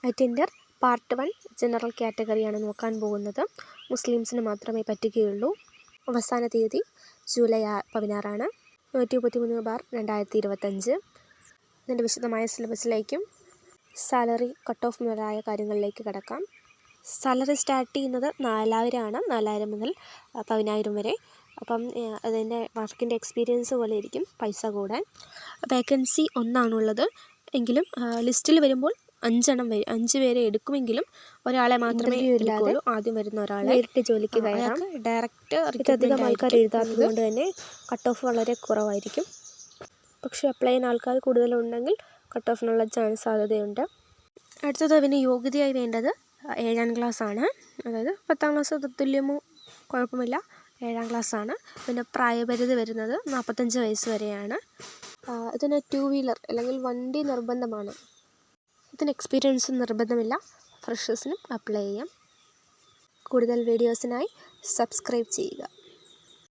Attender part 1 general കാറ്റഗറിയാണ് നോക്കാൻ പോകുന്നത്. മുസ്ലിംസിന് മാത്രമേ പറ്റുകയുള്ളൂ. അവസാന തീയതി ജൂലൈ 16 133/2025. ഇതിൻ്റെ വിശദമായ സിലബസിലേക്കും സാലറി കട്ട് ഓഫ് മുതലായ കാര്യങ്ങളിലേക്ക് കിടക്കാം. സാലറി സ്റ്റാർട്ട് ചെയ്യുന്നത് 4000 ആണ്. 4000 മുതൽ 10000 വരെ. അപ്പം അതിൻ്റെ വർക്കിൻ്റെ എക്സ്പീരിയൻസ് പോലെ ഇരിക്കും പൈസ കൂടാൻ. വേക്കൻസി 1 എങ്കിലും ലിസ്റ്റിൽ വരുമ്പോൾ 5 പേരെ എടുക്കുമെങ്കിലും ഒരാളെ മാത്രമേ എടുക്കുകയുള്ളൂ. ആദ്യം വരുന്ന ഒരാളെ നേരിട്ട് ജോലിക്ക് കയറാം. ഡയറക്റ്റ് അധികം ആൾക്കാർ എഴുതാത്തത് കൊണ്ട് തന്നെ കട്ട് ഓഫ് വളരെ കുറവായിരിക്കും. പക്ഷേ അപ്ലൈ ചെയ്യുന്ന ആൾക്കാർ കൂടുതലുണ്ടെങ്കിൽ കട്ട് ഓഫിനുള്ള സാധ്യതയുണ്ട്. അടുത്തത് പിന്നെ യോഗ്യതയായി വേണ്ടത് 7ാം ക്ലാസ് ആണ്. അതായത് 10ാം ക്ലാസ് തുല്യമോ കുഴപ്പമില്ല, 7ാം ക്ലാസ് ആണ്. പിന്നെ പ്രായപരിധി വരുന്നത് 45 വയസ്സ് വരെയാണ്. ഇതിന് 2 വീലർ അല്ലെങ്കിൽ വണ്ടി നിർബന്ധമാണ്. ഇതിന് എക്സ്പീരിയൻസ് നിർബന്ധമില്ല. ഫ്രഷേഴ്സിനും അപ്ലൈ ചെയ്യാം. കൂടുതൽ വീഡിയോസിനായി സബ്സ്ക്രൈബ് ചെയ്യുക.